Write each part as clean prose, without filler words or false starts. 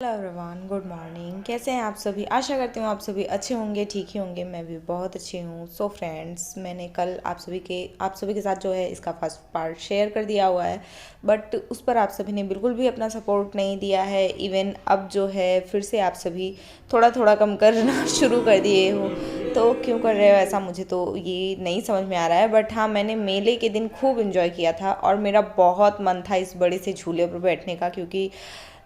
Hello everyone, good morning. कैसे हैं आप सभी? आशा करती हूँ आप सभी अच्छे होंगे, ठीक ही होंगे। मैं भी बहुत अच्छी हूँ। सो फ्रेंड्स, मैंने कल आप सभी के साथ जो है इसका फर्स्ट पार्ट शेयर कर दिया हुआ है, बट उस पर आप सभी ने बिल्कुल भी अपना सपोर्ट नहीं दिया है। इवन अब जो है फिर से आप सभी थोड़ा थोड़ा कम करना शुरू कर दिए हो। तो क्यों कर रहे हो ऐसा, मुझे तो ये नहीं समझ में आ रहा है। बट हाँ, मैंने मेले के दिन खूब इन्जॉय किया था और मेरा बहुत मन था इस बड़े से झूले पर बैठने का, क्योंकि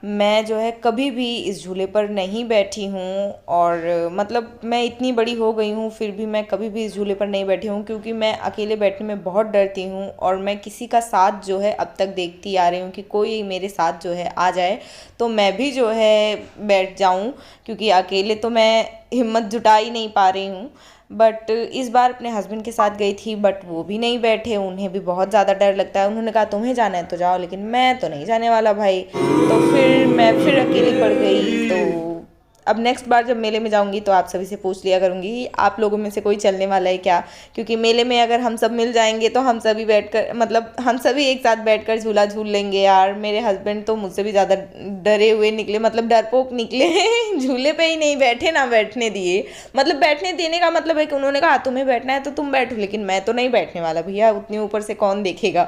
मैं जो है कभी भी इस झूले पर नहीं बैठी हूँ। और मतलब मैं इतनी बड़ी हो गई हूँ फिर भी मैं कभी भी इस झूले पर नहीं बैठी हूँ, क्योंकि मैं अकेले बैठने में बहुत डरती हूँ। और मैं किसी का साथ जो है अब तक देखती आ रही हूँ कि कोई मेरे साथ जो है आ जाए तो मैं भी जो है बैठ जाऊँ, क्योंकि अकेले तो मैं हिम्मत जुटा ही नहीं पा रही हूँ। बट इस बार अपने हस्बैंड के साथ गई थी, बट वो भी नहीं बैठे, उन्हें भी बहुत ज़्यादा डर लगता है। उन्होंने कहा तुम्हें जाना है तो जाओ, लेकिन मैं तो नहीं जाने वाला भाई। तो फिर मैं फिर अकेली पड़ गई। तो अब नेक्स्ट बार जब मेले में जाऊंगी तो आप सभी से पूछ लिया करूंगी कि आप लोगों में से कोई चलने वाला है क्या, क्योंकि मेले में अगर हम सब मिल जाएंगे तो हम सभी बैठकर मतलब हम सभी एक साथ बैठकर झूला झूल लेंगे। यार मेरे हस्बैंड तो मुझसे भी ज़्यादा डरे हुए निकले, मतलब डरपोक निकले झूले पे ही नहीं बैठे, ना बैठने दिए। मतलब बैठने देने का मतलब है कि उन्होंने कहा तुम्हें बैठना है तो तुम बैठो, लेकिन मैं तो नहीं बैठने वाला भैया, उतनी ऊपर से कौन देखेगा।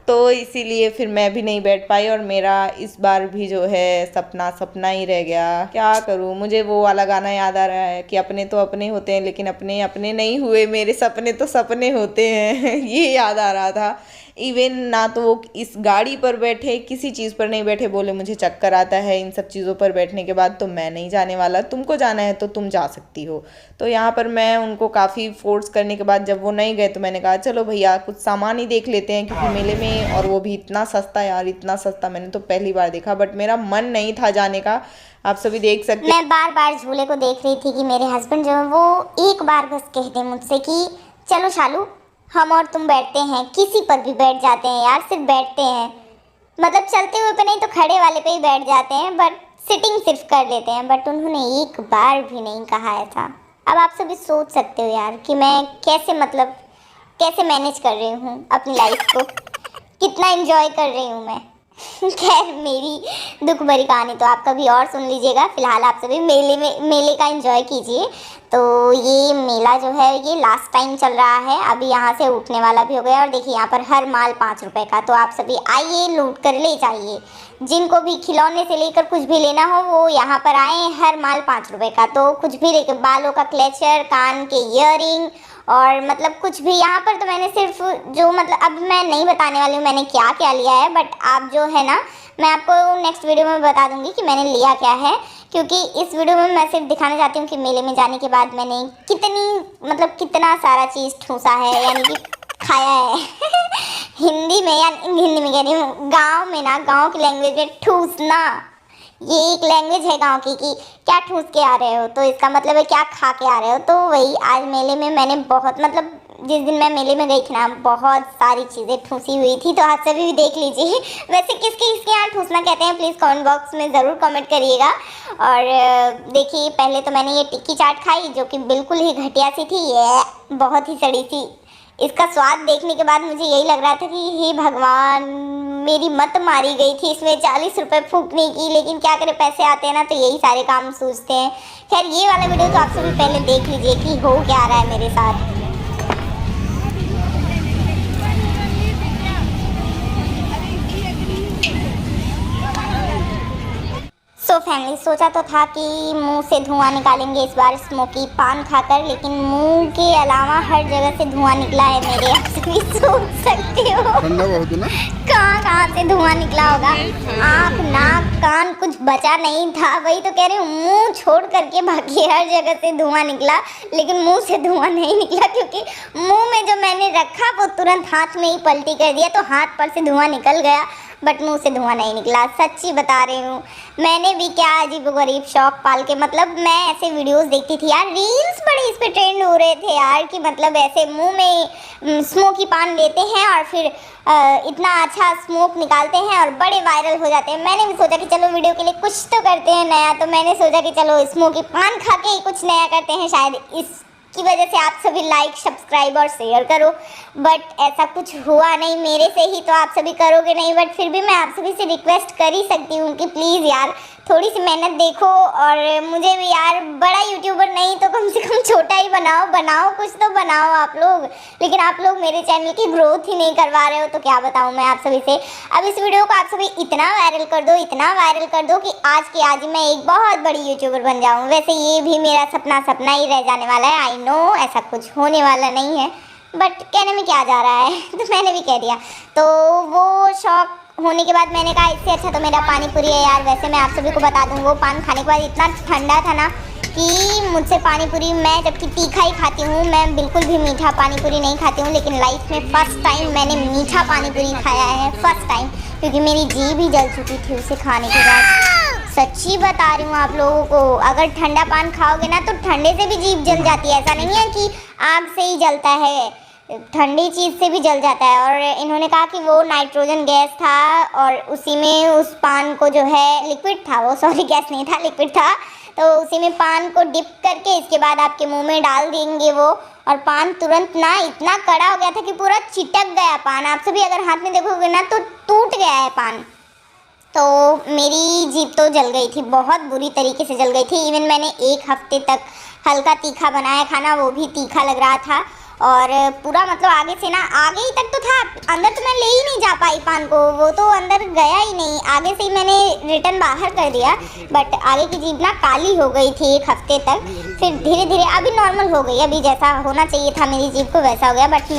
तो इसीलिए फिर मैं भी नहीं बैठ पाई और मेरा इस बार भी जो है सपना सपना ही रह गया। क्या करूँ, मुझे वो वाला गाना याद आ रहा है कि अपने तो अपने होते हैं लेकिन अपने अपने नहीं हुए, मेरे सपने तो सपने होते हैं ये याद आ रहा था। इवन ना तो वो इस गाड़ी पर बैठे, किसी चीज़ पर नहीं बैठे, बोले मुझे चक्कर आता है इन सब चीज़ों पर बैठने के बाद, तो मैं नहीं जाने वाला, तुमको जाना है तो तुम जा सकती हो। तो यहाँ पर मैं उनको काफ़ी फोर्स करने के बाद जब वो नहीं गए तो मैंने कहा चलो भैया कुछ सामान ही देख लेते हैं, क्योंकि मेले में, और वो भी इतना सस्ता यार, इतना सस्ता मैंने तो पहली बार देखा। बट मेरा मन नहीं था जाने का, आप सभी देख सकते। मैं बार बार झूले को देख रही थी कि मेरे हस्बैंड जो है वो एक बार बस कह दे मुझसे कि चलो शालू, हम और तुम बैठते हैं, किसी पर भी बैठ जाते हैं यार, सिर्फ बैठते हैं, मतलब चलते हुए पे नहीं तो खड़े वाले पे ही बैठ जाते हैं, बट सिटिंग सिर्फ कर लेते हैं। बट उन्होंने एक बार भी नहीं कहा ऐसा। अब आप सभी सोच सकते हो यार कि मैं कैसे मतलब कैसे मैनेज कर रही हूँ अपनी लाइफ को, कितना एंजॉय कर रही हूँ मैं। खैर, मेरी दुख भरी कहानी तो आप कभी और सुन लीजिएगा। फिलहाल आप सभी मेले का एंजॉय कीजिए। तो ये मेला जो है ये लास्ट टाइम चल रहा है, अभी यहाँ से उठने वाला भी हो गया। और देखिए यहाँ पर हर माल 5 रुपए का, तो आप सभी आइए, लूट कर ले जाइए। जिनको भी खिलौने से लेकर कुछ भी लेना हो वो यहाँ पर आए, हर माल 5 रुपए का। तो कुछ भी लेकर, बालों का क्लेचर, कान के ईयरिंग और मतलब कुछ भी यहाँ पर, तो मैंने सिर्फ जो मतलब अब मैं नहीं बताने वाली हूँ मैंने क्या क्या लिया है, बट आप जो है ना, मैं आपको नेक्स्ट वीडियो में बता दूंगी कि मैंने लिया क्या है। क्योंकि इस वीडियो में मैं सिर्फ दिखाना चाहती हूँ कि मेले में जाने के बाद मैंने कितना सारा चीज़ ठूसा है, यानी कि खाया है हिंदी में, या हिंदी में कह रही हूँ, गाँव में ना, गाँव की लैंग्वेज में ठूसना, ये एक लैंग्वेज है गांव की, कि क्या ठूस के आ रहे हो, तो इसका मतलब है क्या खा के आ रहे हो। तो वही आज मेले में मैंने बहुत मतलब जिस दिन मैं मेले में गई थी ना, बहुत सारी चीज़ें ठूसी हुई थी। तो आप सभी भी देख लीजिए। वैसे किसके किसके यहाँ ठूसना कहते हैं प्लीज़ कमेंट बॉक्स में ज़रूर कमेंट करिएगा। और देखिए, पहले तो मैंने ये टिक्की चाट खाई जो कि बिल्कुल ही घटिया सी थी, ये बहुत ही सड़ी सी। इसका स्वाद देखने के बाद मुझे यही लग रहा था कि हे भगवान, मेरी मत मारी गई थी इसमें 40 रुपये फूकने की, लेकिन क्या करें, पैसे आते हैं ना तो यही सारे काम सूझते हैं। खैर, ये वाला वीडियो तो आप सभी पहले देख लीजिए कि हो क्या रहा है मेरे साथ। तो फैमिली, सोचा तो था कि मुंह से धुआं निकालेंगे इस बार स्मोकी पान खाकर, लेकिन मुंह के अलावा हर जगह से धुआं निकला है मेरे। आप सभी सोच सकते हो ठंडा बहुत है ना, कहाँ से धुआं निकला होगा। आँख, नाक, कान कुछ बचा नहीं था। वही तो कह रही हूँ, मुंह छोड़ करके बाकी हर जगह से धुआं निकला, लेकिन मुंह से धुआं नहीं निकला, क्योंकि मुंह में जो मैंने रखा वो तुरंत हाथ में ही पलटी कर दिया, तो हाथ पर से धुआं निकल गया, बट मुंह से धुआं नहीं निकला। सच्ची बता रही हूँ, मैंने भी क्या अजीब गरीब शौक पाल के, मतलब मैं ऐसे वीडियोस देखती थी यार, रील्स बड़े इस पे ट्रेंड हो रहे थे यार, कि मतलब ऐसे मुंह में स्मोकी पान लेते हैं और फिर इतना अच्छा स्मोक निकालते हैं और बड़े वायरल हो जाते हैं। मैंने भी सोचा कि चलो वीडियो के लिए कुछ तो करते हैं नया, तो मैंने सोचा कि चलो स्मोकी पान खा के ही कुछ नया करते हैं, शायद इसकी वजह से आप सभी लाइक सब्सक्राइब और शेयर करो, बट ऐसा कुछ हुआ नहीं मेरे से ही, तो आप सभी करोगे नहीं। बट फिर भी मैं आप सभी से रिक्वेस्ट कर ही सकती हूँ कि प्लीज़ यार थोड़ी सी मेहनत देखो, और मुझे भी यार बड़ा यूट्यूबर नहीं तो कम से कम छोटा ही बनाओ कुछ तो बनाओ आप लोग। लेकिन आप लोग मेरे चैनल की ग्रोथ ही नहीं करवा रहे हो, तो क्या बताऊँ मैं आप सभी से। अब इस वीडियो को आप सभी इतना वायरल कर दो कि आज के आज ही मैं एक बहुत बड़ी यूट्यूबर बन जाऊँ। वैसे ये भी मेरा सपना ही रह जाने वाला है, आई नो ऐसा कुछ होने वाला नहीं है, बट कहने में क्या जा रहा है तो मैंने भी कह दिया। तो वो शौक होने के बाद मैंने कहा इससे अच्छा तो मेरा पानी पूरी है यार। वैसे मैं आप सभी को बता दूं, वो पान खाने के बाद इतना ठंडा था ना कि मुझसे पानी पूरी, मैं जबकि तीखा ही खाती हूँ, मैं बिल्कुल भी मीठा पानी पूरी नहीं खाती हूँ, लेकिन लाइफ में फ़र्स्ट टाइम मैंने मीठा पानी पूरी खाया है, फ़र्स्ट टाइम, क्योंकि मेरी जीभ ही जल चुकी थी उसे खाने के बाद। सच्ची बता रही हूँ आप लोगों को, अगर ठंडा पान खाओगे ना तो ठंडे से भी जीभ जल जाती है। ऐसा नहीं है कि आग से ही जलता है, ठंडी चीज़ से भी जल जाता है। और इन्होंने कहा कि वो नाइट्रोजन गैस था और उसी में उस पान को जो है लिक्विड था वो, सॉरी गैस नहीं था लिक्विड था, तो उसी में पान को डिप करके इसके बाद आपके मुंह में डाल देंगे वो, और पान तुरंत ना इतना कड़ा हो गया था कि पूरा चिटक गया पान। आप सभी अगर हाथ में देखोगे ना तो टूट गया है पान। तो मेरी जीभ तो जल गई थी, बहुत बुरी तरीके से जल गई थी। इवन मैंने एक हफ्ते तक हल्का तीखा बनाया खाना, वो भी तीखा लग रहा था, और पूरा मतलब आगे से ना, आगे ही तक तो था, अंदर तो मैं ले ही नहीं जा पाई पान को, वो तो अंदर गया ही नहीं, आगे से ही मैंने रिटर्न बाहर कर दिया। बट आगे की जीभ ना काली हो गई थी एक हफ्ते तक, फिर धीरे धीरे अभी नॉर्मल हो गई, अभी जैसा होना चाहिए था मेरी जीभ को वैसा हो गया। बट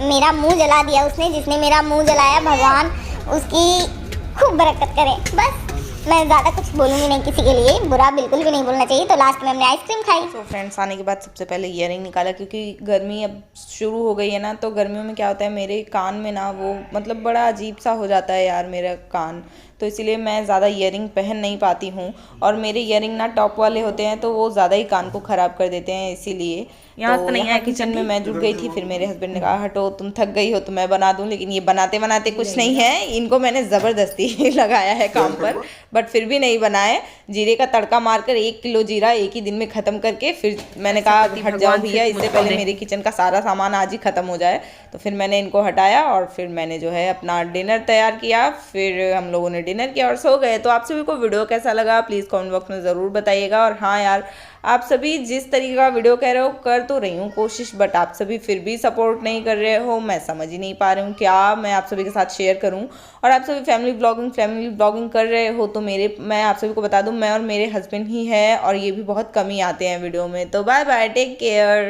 मेरा मुँह जला दिया उसने, जिसने मेरा मुँह जलाया भगवान उसकी खूब बरकत करे। बस मैं ज़्यादा कुछ बोलूँगी नहीं, किसी के लिए बुरा बिल्कुल भी नहीं बोलना चाहिए। तो लास्ट में हमने आइसक्रीम खाई। तो फ्रेंड्स आने के बाद सबसे पहले ईयरिंग निकाला, क्योंकि गर्मी अब शुरू हो गई है ना, तो गर्मियों में क्या होता है मेरे कान में ना वो मतलब बड़ा अजीब सा हो जाता है यार मेरा कान, तो इसीलिए मैं ज़्यादा ईयरिंग पहन नहीं पाती हूँ। और मेरे ईयरिंग ना टॉप वाले होते हैं तो वो ज़्यादा ही कान को ख़राब कर देते हैं, इसीलिए तो यहाँ किचन में मैं जुट गई थी। फिर मेरे हस्बैंड ने कहा हटो तुम थक गई हो तो मैं बना दूँ, लेकिन ये बनाते बनाते कुछ नहीं है, इनको मैंने ज़बरदस्ती लगाया है काम पर, बट फिर भी नहीं बनाए। जीरे का तड़का मारकर 1 किलो जीरा एक ही दिन में ख़त्म करके फिर मैंने कहा हट जाओ भैया, इससे पहले मेरे किचन का सारा सामान आज ही ख़त्म हो जाए। तो फिर मैंने इनको हटाया और फिर मैंने जो है अपना डिनर तैयार किया, फिर हम लोगों ने डिनर किया और सो गए। तो आप सभी को वीडियो कैसा लगा प्लीज़ कमेंट बॉक्स में ज़रूर बताइएगा। और हाँ यार, आप सभी जिस तरीके का वीडियो कह रहे हो कर तो रही हूँ कोशिश, बट आप सभी फिर भी सपोर्ट नहीं कर रहे हो, मैं समझ ही नहीं पा रही हूँ क्या मैं आप सभी के साथ शेयर करूँ। और आप सभी फैमिली ब्लॉगिंग कर रहे हो तो मैं आप सभी को बता दूँ, मैं और मेरे हस्बैंड ही है, और ये भी बहुत कम ही आते हैं वीडियो में। तो बाय बाय, टेक केयर।